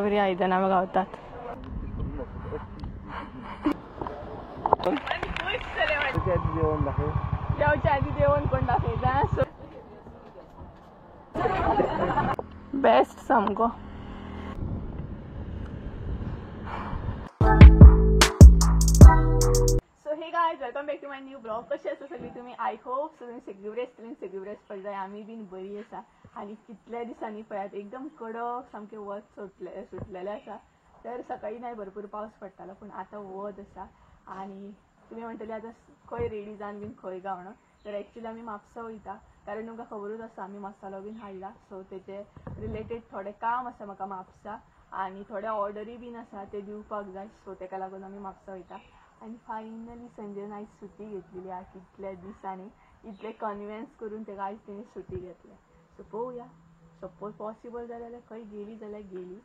बरी आयदनां गावतात. जेवच्या आधी जेवण कोण दाखयता बेस्ट सामको. So hey guys, welcome back to my new blog. कशी आसा सगळी तुम्ही? आय होप सो तुम्ही सगळी बरी आसतली, सगळी बरी आसपाक जाय. आमी बीन बरी आसा. आणि कितल्या दिसांनी पळयात एकदम कडक सामके वत सुटलेले आसा. तर सकाळी नाही भरपूर पावस पडटालो, पण आता वत आसा. आणि तुम्ही म्हणटले आता खंय रेडी जावन बीन खंय गावणं. तर ॲक्च्युली आमी म्हापसा वयता, कारण तुमकां खबरूच आसा आमी मसालो बीन हाडला. सो तेचे रिलेटेड थोडे काम आसा म्हाका म्हापसा, आणि थोड्या ऑर्डरी बीन आसा ते दिवपाक जाय. सो तेका लागून आमी म्हापसा वयता. आणि फायनली संजय आयज सुटी घेतलेली आहे. कितल्या दिसांनी इतले कन्विन्स करून तेका आयज तेणी सुटी घेतल्या. सो पळोवया, सपोज पॉसिबल जाल्यार खंय गेली जाल्यार गेली.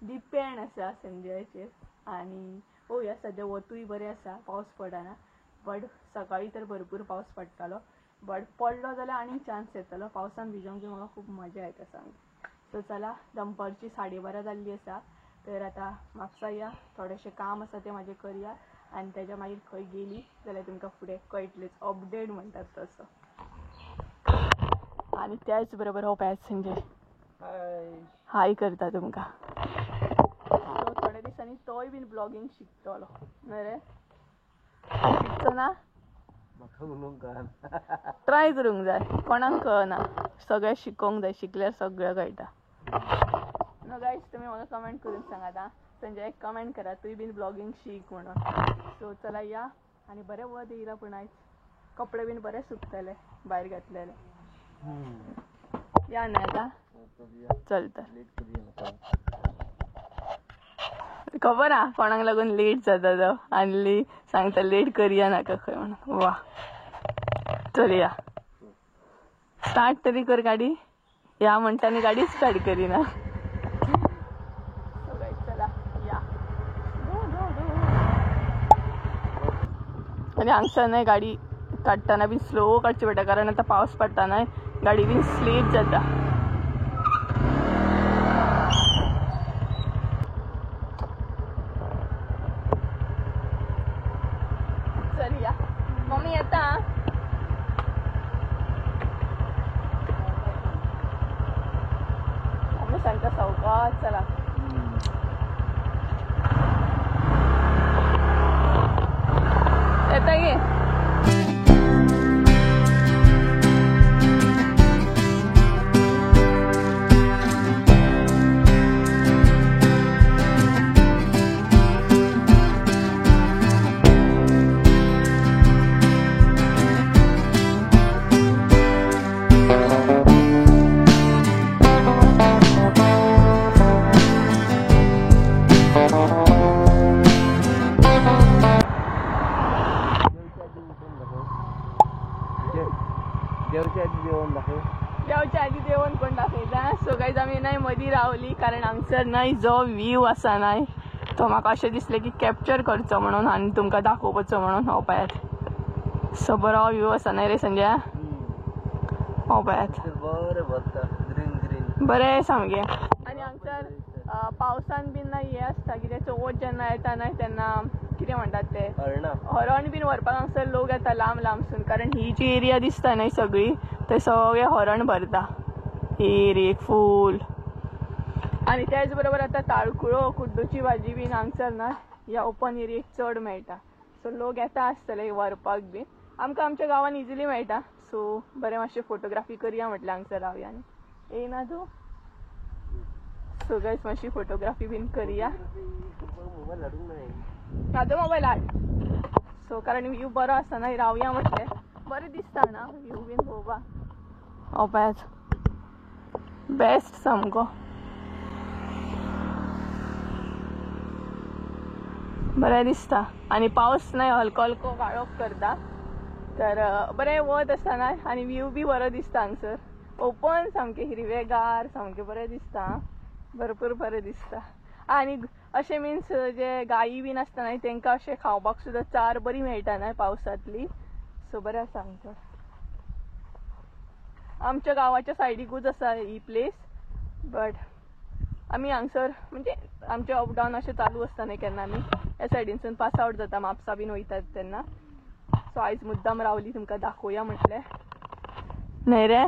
डिपेंड आसा संजयाचेर. आणि पळोवया, सद्या वतूय बरें आसा, पावस पडना. बट सकाळी तर भरपूर पावस पडटालो. बट पडलो जाल्यार आनीक चान्स येतलो. पावसान भिजोंक म्हाका खूब मजा येता सामकी. सो चला, दनपारची 12:30 जाल्ली आसा. तर आता म्हापसा या, थोडेशें काम आसा ते म्हाजे करया. आणि त्याच्या मागीर खंय गेली जाल्यार तुमकां फुडें कळटलेच. अपडेट म्हणटात तसो. आणि त्याच बरोबर हो पॅच संजय हाय करता तुमकां. सो थोड्या दिसांनी तोय बीन ब्लॉगिंग शिकतलो न्हय रे? शिकचो ना? ट्राय करूंक जाय, कोणाक कळना. सगळें शिकोंक जाय, शिकल्यार सगळें कळटा. नो गायज, तुम्ही म्हाका कमेंट करून सांगात. संजय एक कमेंट करा, तुय बीन ब्लॉगिंग शिक म्हणून. सो चला या. आणि बरें वत येयला, पूण आयज कपडे बीन बरें सुकतले भायर घातलेले. या न्हय आता? चलता. खबर आहा कोणाक लागून लेट जाता तो. आनी सांगता लेट करया नाका खंय म्हणून. वा, चल या. स्टार्ट तरी कर गाडी. या म्हणटानी गाडी स्टार्ट करिना. चला या. आणि हांगसर न्हय गाडी काडटाना बी स्लो काडची पडटा, कारण आतां पावस पडटा न्हय, गाडी बीन स्लीप जाता. चल या. मम्मी येता? मम्मी सांगता सावकाश चला. येता गे. जेवच्या आधी जेवण कोण दाखयता. सो गायज, आमी नाही मदीं रावली, कारण हांगसर नाही जो व्यू आसा नाही तो म्हाका अशें दिसलें की कॅप्चर करचो म्हणून आनी तुमकां दाखोवपाचो म्हणून. हो पळयात, सो बरो व्यू आसा न्हय रे संजय? हो पळयात, बरें सामकें. आनी हांगसर पावसान बीन ना हे आसता, कितें चवथ जेन्ना येता न्हय तेन्ना कितें म्हणटात ते हरण बीन व्हरपाक हांगसर लोक येता लांब लांबसून. कारण ही जी एरिया दिसता न्हय सगळी, थंय सगळें हरण भरता एरियेक फूल. आणि त्याच बरोबर आता ताळकुळो, कुड्डूची भाजी बीन हांगसर ना ह्या ओपन एरियेक चड मेळटा. सो लोक येता आसतले व्हरपाक बीन. आमकां आमच्या गांवान इजिली मेळटा. सो बरें मातशें फोटोग्राफी करया म्हटलें हांगसर रावया. आनी येयना तूं? सो गायज, मातशी फोटोग्राफी बीन करया. म्हाजो मोबायल हाड. सो कारण व्यू बरो आसा न्हय, रावया म्हटलें. बरें दिसता ना व्यू बीन पळोवपाक. हो पळयात, बेस्ट सामको. बरें दिसता. आनी पावस न्हय हलको हलको काळोख करता. तर बरें वत आसा न्हय, आनी व्यू बी बरो दिसता हांगसर. ओपन सामकें हिरवेगार, सामकें बरें दिसता. भरपूर बरें दिसता. आनी अशें मिन्स जे गायी बीन आसता न्हय तेंकां अशें खावपाक सुद्दां चार बरी मेळटा न्हय पावसांतली. सो बरें आसा हांगसर. आमच्या गावाच्या सायडीकूच आसा ही प्लेस. बट आमी हांगसर म्हणजे आमचे अपडाऊन अशें चालू आसतना केन्ना आमी ह्या सायडीनसून पास आउट जाता म्हापसा बीन वयतात तेन्ना. सो आयज मुद्दाम रावली तुमकां दाखोवया म्हटलें. न्हय रे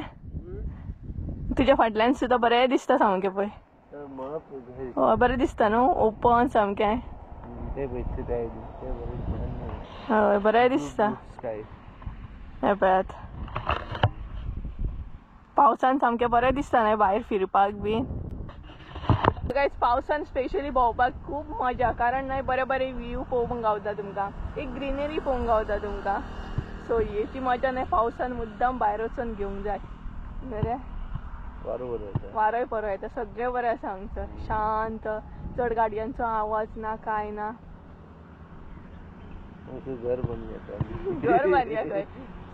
तुज्या फाटल्यान सुद्दां बरें दिसता सामकें पळय. हय बरें दिसता न्हू ओपन सामकें. हय बरें दिसता. हे पळयात पावसान सामकें बरें दिसता न्हय भायर फिरपाक बीन. गायज पावसान स्पेशली भोंवपाक खूब मजा कारण न्हय बरे बरे व्यू पळोवंक गावता तुमकां. एक ग्रीनरी पळोवंक गावता तुमकां. सो हेची मजा न्हय पावसान मुद्दाम भायर वचून घेवंक जाय. न्हय रे वारोय बरो येता सगळें बरें आसा हांगसर शांत. चड गाडयांचो आवाज ना काय ना. घर बांदया खंय.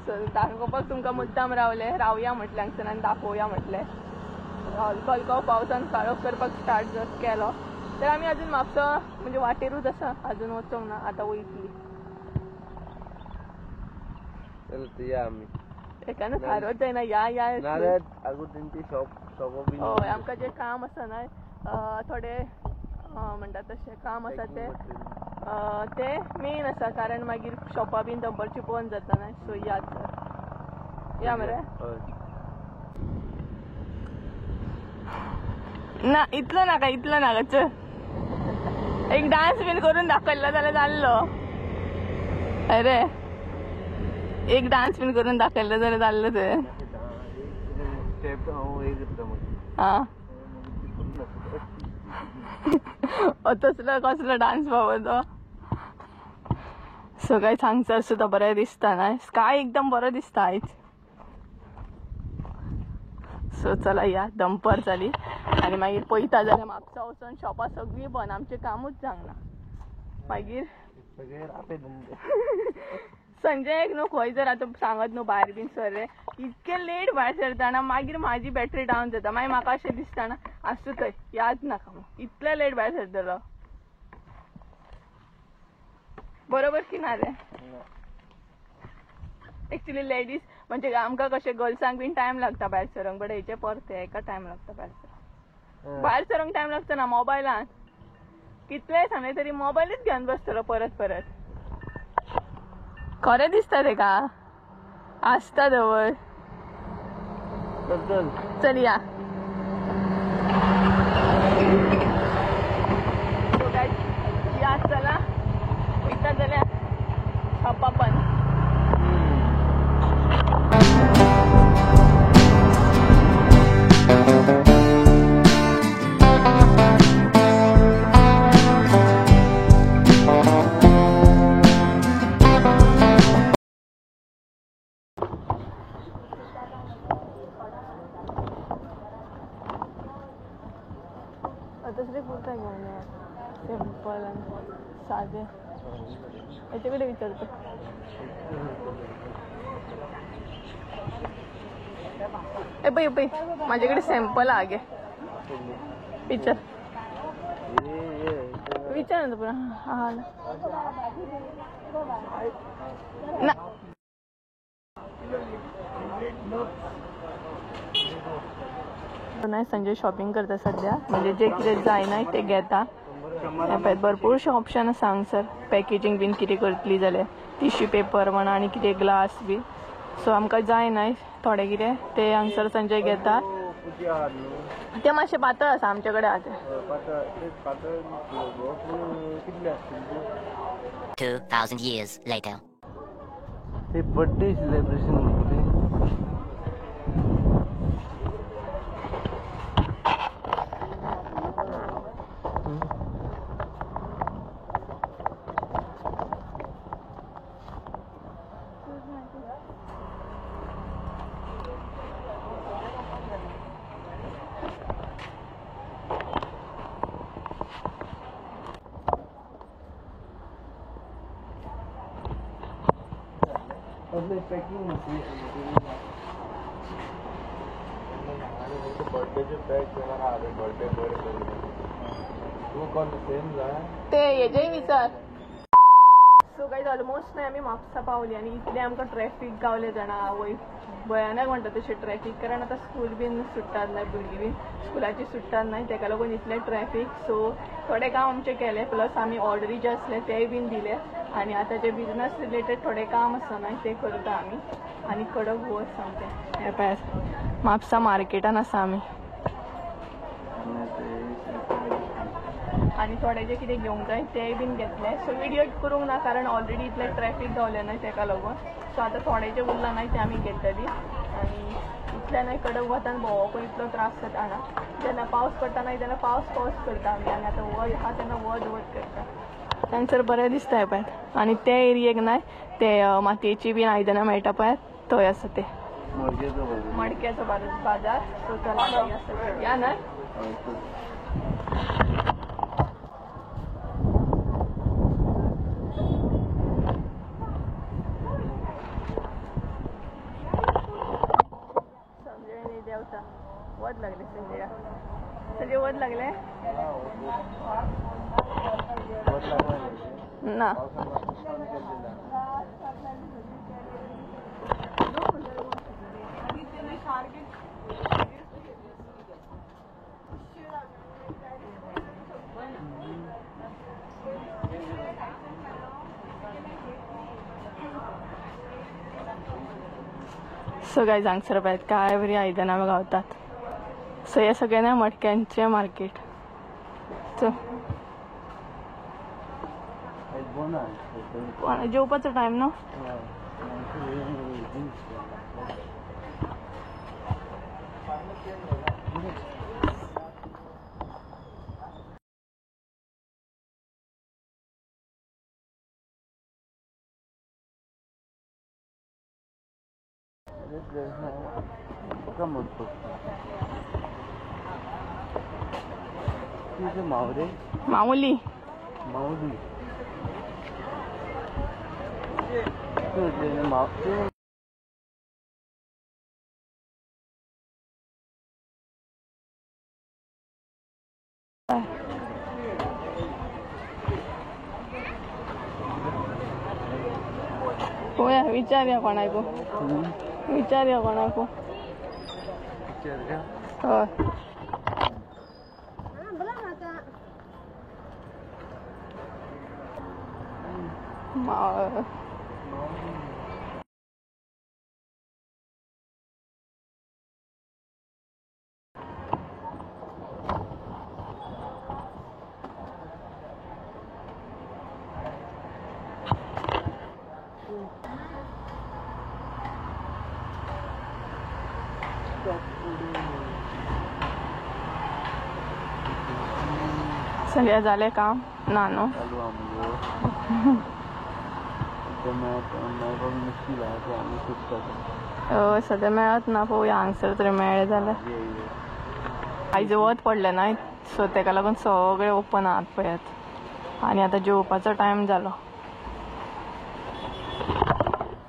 सो दाखोवपाक तुमकां मुद्दाम रावया म्हटलें हांगसर आनी दाखोवया म्हटलें. हलको पावसान काळोख करपाक स्टार्ट केलो तर आमी अजून म्हापसा म्हणजे वाटेरूच आसा अजून वचोंक ना. आतां वयतली एकान थारोत जायना या हय आमकां जें काम आसा न्हय थोडे म्हणटात तशें काम आसा ते मेन आसा कारण मागीर शॉपां बीन दनपारची बंद जाता न्हय. सो याद या मरे ना इतलो नाका चल. एक डान्स बीन करून दाखयल्लो जाल्यार जाल्लो. अरे एक डान्स बीन करून दाखयल्लो जाल्यार जाल्लो ते. हां तसलो कसलो डान्स बाबा तो. सो काय हांगसर सुद्दां बरें दिसता न्हय. स्काय एकदम बरो दिसता आयज. सो चला या दनपार जाली आनी मागीर पळयता जाल्यार म्हापसा वचून शॉपां सगळीं बंद. आमचें कामूच जावंक मागीर संजय न्हू खंय जर आतां सांगत न्हू भायर बीन सर रे इतकें लेट भायर सरतना मागीर म्हाजी बॅटरी डावन जाता. मागीर म्हाका अशें दिसतना आसूं थंय याद नाका इतलें लेट भायर सरतलो. बरोबर की ना रे. एक्चुली लेडीज म्हणजे आमकां कशें गर्ल्सांक बीन टायम लागता भायर सरंक बट हेचे परते हेका टायम लागता भायर सरंक. भायर सरंक टायम लागता ना मोबायलान कितलेंय सांगलें तरी मोबायलूच घेवन बसतलो परत. खरें दिसता तेका आसता दवर. चल या चला वयता जाल्यार शॉपां बंद. तसले कुर्ता घेऊन या सिंपल आणि साधे. याच्याकडे विचारतो ए बाई माझ्याकडे सॅम्पल आगे विचार ना पुरा. हा ना नाही संजय शॉपिंग करता सध्या म्हणजे जे कितें जायना ते घेता. भरपूरशे ऑप्शन आसा हांगसर. पॅकेजींग बीन कितें करतली जाल्यार टिश्यू पेपर म्हणा आनी कितें ग्लास बी. सो आमकां जायना थोडे कितें ते हांगसर संजय घेता. ते मातशें पातळ आसा आमचे कडेन आहा ते 2000 years later. ते बर्थडे सेलिब्रेशन पैकिंग ते हेजेय विचार. सो गायज ऑलमोस्ट नाही आम्ही म्हापसा पावली आणि इतले आमकां ट्रॅफिक गावले जाणा वयर भयानक म्हणटा तशें ट्रॅफिक, कारण आतां स्कूल बीन सुट्टात न्हय, भुरगीं बीन स्कुलाची सुट्टात न्हय, ताका लागून इतलें ट्रॅफिक. सो थोडे काम आमचे केले, प्लस आमी ऑर्डरी जे आसले तेय बीन दिले. आनी आतां जे बिजनस रिलेटेड थोडे काम आसा न्हय ते करता आमी. आनी कडक वत सामकें. हे पळय म्हापसा मार्केटान आसा आमी. आनी थोडे जे कितें घेवंक जाय तेय बीन घेतले. सो व्हिडियो करूंक ना, कारण ऑलरेडी इतलें ट्रॅफिक जावलें न्हय ताका लागून. सो आतां थोडे जे उरला न्हय ते आमी घेतली. आनी इतलें न्हय कडक वतान भोंवोकूय इतलो त्रास जाता ना. जेन्ना पावस पडटा न्हय तेन्ना पावस करता आमी, आनी आतां वत आहा तेन्ना वत करता. थंयसर बरें दिसता हे पळय. आनी ते एरियेक न्हय ते मातयेची बीन आयदनां मेळटा पळय, थंय आसा ते मडक्याचो बाजार. सो चला या न्हय. देवता वध लागले संजय वध लागले ना. सो गायज हांगसर पळयत काय बरी आयदनां गावतात. सो हे सगळे ना मडक्यांचे मार्केट. जेवपाचो टायम न्हू. माऊली पळोवया, विचारया कोणाक. विचारया कोणाक. हय सगळें जालें काम ना न्हू. हय सद्या मेळत ना. पळोवया हांगसर तरी मेळ्ळें जाल्यार. आयज वत पडलें न्हय, सो ताका लागून सगळे ओपन आहात पळयात. आनी आतां जेवपाचो टायम जालो.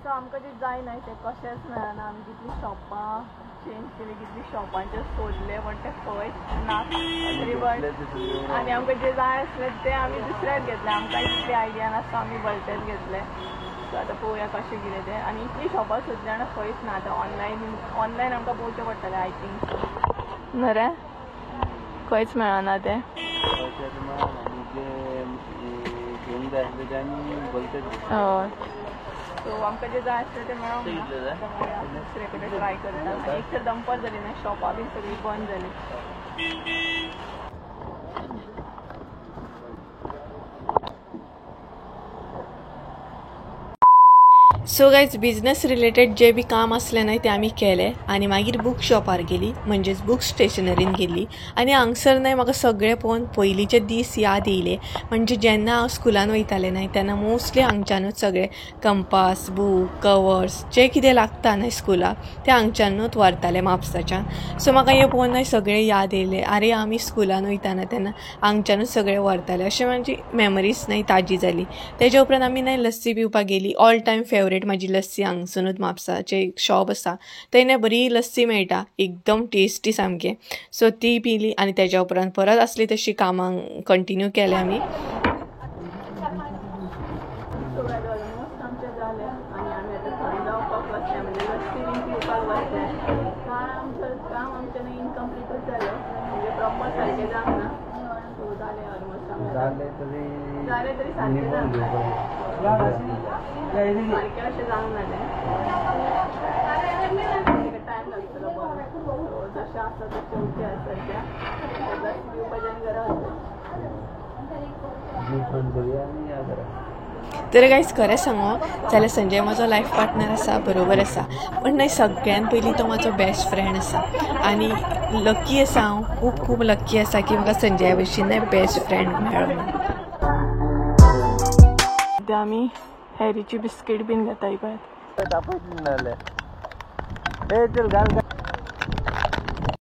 सो आमकां जे जाय न्हय ते कशेंच मेळना. आमी कितलीं शॉपां चेंज केली, कितलीं शॉपांचे सोदले, पण ते खंयच ना तरी पण. आनी आमकां जे जाय आसलें ते आमी दुसऱ्याच घेतले. आमकां तितली आयडिया नासता, आमी भलतेच घेतले. सो आतां पळोवया कशें कितें तें. आनी इतलीं शॉपां सोदली जाणां खंयच ना. आतां ऑनलायन आमकां पळोवचें पडटलें आय थिंक. न्हू रे, खंयच मेळना तें. हय. सो आमकां जे जाय आसलें तें मेळोंक ना. दुसरे कडेन ट्राय करता. एक तर दनपार जाली ना, शॉपां बीन सगळीं बंद जाली. सो गायज बिजनेस रिलेटेड जे बी काम असलें न्हय तें आमी केलें. आनी मागीर बूक शॉपार गेली, म्हणजेच बूक स्टेशनरीन गेली. आनी हांगसर न्हय म्हाका सगळें पळोवन पयलींचे दीस याद येयले. म्हणजे जेन्ना हांव स्कुलान वयतालें न्हय तेन्ना मोस्टली हांगच्यानूच सगळे कंपास, बूक, कवर्स जे कितें लागता न्हय स्कुलाक ते हांगच्यानूच व्हरताले म्हापसाच्यान. सो म्हाका हें पळोवन न्हय सगळें याद येयलें. आरे आमी स्कुलान वयताना तेन्ना हांगच्यानूच सगळें व्हरताले. अशें म्हाजी मेमरीज न्हय ताजी जाली. तेज्या उपरांत आमी न्हय लस्सी पिवपाक गेली. ऑल टायम फेवरेट माझी लस्सी हांगसूनच म्हापसाचें एक शॉप आसा थंय बरी लस्सी मेळटा, एकदम टेस्टी सामकें. सो ती पिली आनी तेज्या उपरांत परत असली तशी कामां कंटिन्यू केले आमी. सांग झाले तरी झाले तरी सारखे निघून घेऊ सारखे असे जाऊन आले टाइम लागतो बरं जशा असतात तशा उठे असतात त्या भजन करत जीव पण करूया आणि या करा. तर गायज खरें सांगो जाल्यार संजय म्हजो लायफ पार्टनर आसा बरोबर आसा पण नाही सगळ्यान पयलीं तो म्हजो बेस्ट फ्रेंड आसा आनी लकी आसा हांव खूब खूब लकी आसा की म्हाका संजया भशेन बेस्ट फ्रेंड मेळ्ळो. सध्या आमी हॅरीची बिस्कीट बीन घेताय पळय तापयतली नाल्या हे चल घाल